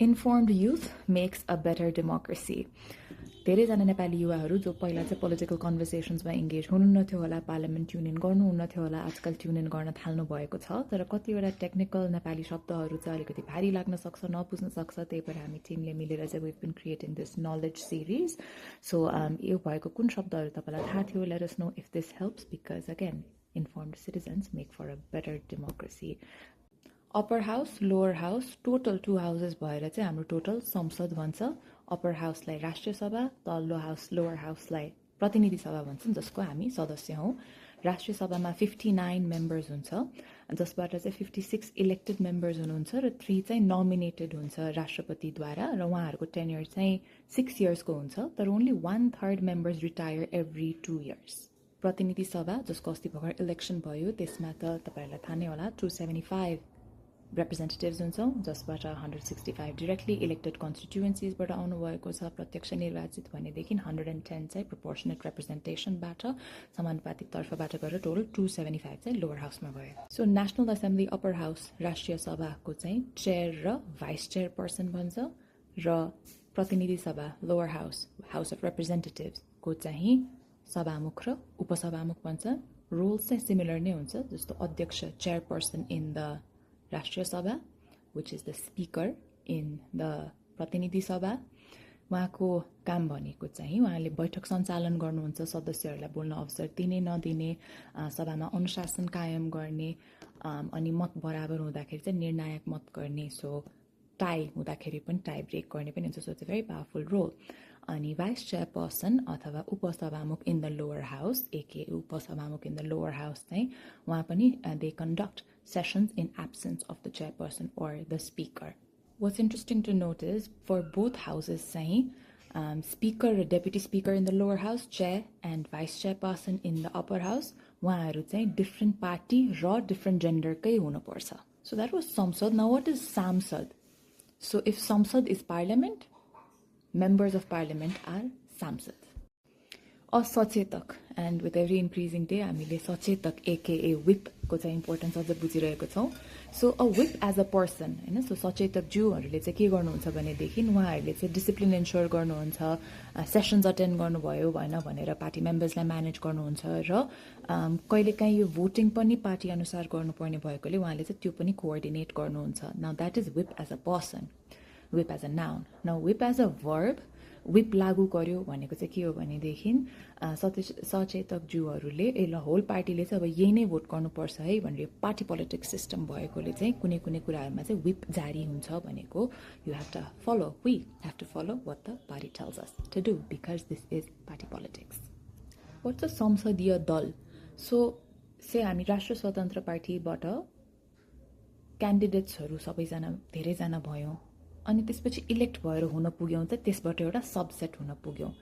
Informed youth makes a better democracy. धेरैजना नेपाली युवाहरू जो पहिला चाहिँ पोलिटिकल कन्भर्सेसन्समा इङ्गेज हुनुहुन्थ्यो होला, पार्लियामेन्ट ट्युन इन गर्नुहुन्थ्यो होला, आजकल ट्युन इन गर्न थाल्नु भएको छ। तर कतिवटा टेक्निकल नेपाली शब्दहरू चाहिँ अलिकति भारी लाग्न सक्छ, नबुझ्न सक्छ। त्यही भएर हामी टिमले मिलेर चाहिँ we've been creating this knowledge series. So यो भएको कुन शब्दहरू तपाईँलाई थाहा थियो, let us know if this helps, because again, informed citizens make for a better democracy. Upper house, lower house, total 2 houses भएर चाहिँ हाम्रो टोटल संसद भन्छ। अप्पर हाउसलाई राष्ट्रिय सभा, तल्लो हाउस लोवर हाउसलाई प्रतिनिधि सभा भन्छन्, जसको हामी सदस्य हौँ। राष्ट्रिय सभामा 59 मेम्बर्स हुन्छ, जसबाट चाहिँ 56 इलेक्टेड मेम्बर्स हुनुहुन्छ र 3 चाहिँ नोमिनेटेड हुन्छ राष्ट्रपतिद्वारा, र उहाँहरूको टेन्युर चाहिँ 6 इयर्सको हुन्छ। तर only 1/3 members retire every 2 years. प्रतिनिधि सभा, जसको अस्ति भर्खर इलेक्सन भयो, त्यसमा त तपाईँहरूलाई थाहा नै होला 275 representatives हुन्छ, जसबाट 165 directly elected constituencies-बाट आउनुभएको छ। प्रत्यक्ष निर्वाचित भनेदेखि 110 चाहिँ proportionate representation-बाट, समानुपातिक तर्फबाट गरेर टोटल 275 चाहिँ लोवर हाउसमा भयो। So national assembly upper house राष्ट्रिय सभाको चाहिँ चेयर र भाइस चेयर पर्सन भन्छ, र प्रतिनिधि सभा लोवर हाउस हाउस अफ रिप्रेजेन्टेटिभ्सको चाहिँ सभामुख र उपसभामुख भन्छ। रोल्स चाहिँ सिमिलर नै हुन्छ, जस्तो अध्यक्ष चेयर पर्सन इन द राष्ट्रिय सभा, which is the speaker in the प्रतिनिधि सभा। उहाँको काम भनेको चाहिँ उहाँले बैठक सञ्चालन गर्नुहुन्छ, सदस्यहरूलाई बोल्न अवसर दिने नदिने, सभामा अनुशासन कायम गर्ने, अनि मत बराबर हुँदाखेरि चाहिँ निर्णायक मत गर्ने, सो टाई हुँदाखेरि पनि टाई ब्रेक गर्ने पनि हुन्छ। So it's a very powerful role. अनि भाइस चेयरपर्सन अथवा उपसभामुख इन द लोवर हाउस, एके उपसभामुख इन द लोवर हाउस चाहिँ उहाँ पनि they conduct sessions in absence of the chairperson or the speaker. What's interesting to note is for both houses, speaker or deputy speaker in the lower house, chair and vice chairperson in the upper house, उहाँहरू चाहिँ different party र different gender कै हुनुपर्छ। So that was Samsad. Now what is Samsad? So if Samsad is parliament, members of parliament are Samsad. असचेतक, and with every increasing day हामीले सचेतक AKA विपको चाहिँ इम्पोर्टेन्स अझ बुझिरहेको छौँ। So a whip as a person होइन, so सचेतक ज्यूहरूले चाहिँ के गर्नुहुन्छ भनेदेखि उहाँहरूले चाहिँ डिसिप्लिन इन्स्योर गर्नुहुन्छ, सेसन्स अटेन्ड गर्नुभयो भएन भनेर पार्टी मेम्बर्सलाई म्यानेज गर्नुहुन्छ, र कहिलेकाहीँ यो भोटिङ पनि पार्टी अनुसार गर्नुपर्ने भएकोले उहाँले चाहिँ त्यो पनि कोअर्डिनेट गर्नुहुन्छ। Now that is whip as a person, whip as a noun. Now whip as a verb, whip लागू गर्यो भनेको चाहिँ के हो भनेदेखि सचेतक ज्यूहरूले ल होल पार्टीले चाहिँ अब यही नै भोट गर्नुपर्छ है भनेर पार्टी पोलिटिक्स सिस्टम भएकोले चाहिँ कुनै कुनै कुराहरूमा चाहिँ विप जारी हुन्छ भनेको। You have to follow, we have to follow what the party tells us to do, because this is party politics. What's a संसदीय दल? सो से हामी राष्ट्रिय स्वतन्त्र पार्टीबाट क्यान्डिडेट्सहरू सबैजना धेरैजना भयौँ, अनि त्यसपछि इलेक्ट भएर हुन पुग्यौँ त त्यसबाट एउटा सबसेट हुन पुग्यौँ।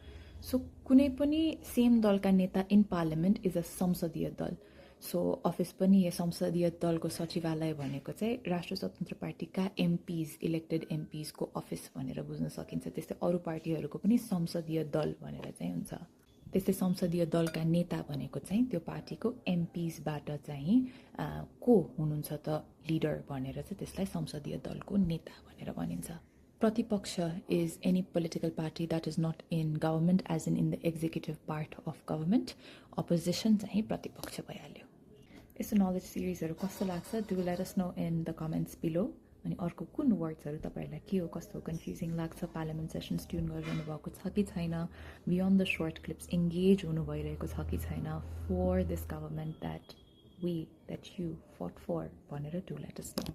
सो कुनै पनि सेम दलका नेता इन पार्लियामेन्ट इज अ संसदीय दल। सो अफिस पनि यो संसदीय दलको सचिवालय भनेको चाहिँ राष्ट्रिय स्वतन्त्र पार्टीका एमपिज, इलेक्टेड एमपिजको अफिस भनेर बुझ्न सकिन्छ। त्यस्तै अरू पार्टीहरूको पनि संसदीय दल भनेर चाहिँ हुन्छ। त्यस्तै संसदीय दलका नेता भनेको चाहिँ त्यो पार्टीको एमपिजबाट चाहिँ को हुनुहुन्छ त लिडर भनेर चाहिँ त्यसलाई संसदीय दलको नेता भनेर भनिन्छ। प्रतिपक्ष is any political party that is not in government as in the executive part of government. Opposition चाहिँ प्रतिपक्ष भइहाल्यो। यस्तो नलेज सिरिजहरू कस्तो लाग्छ, do let us know in the comments below. अनि अर्को कुन वर्ड्सहरू तपाईँहरूलाई के हो, कस्तो कन्फ्युजिङ लाग्छ, पार्लियामेन्ट सेसन्स ट्युन गरिरहनु भएको छ कि छैन, beyond the short clips engage हुनु भइरहेको छ कि छैन for this government that we, that you fought for भनेर डु लेट अस नो।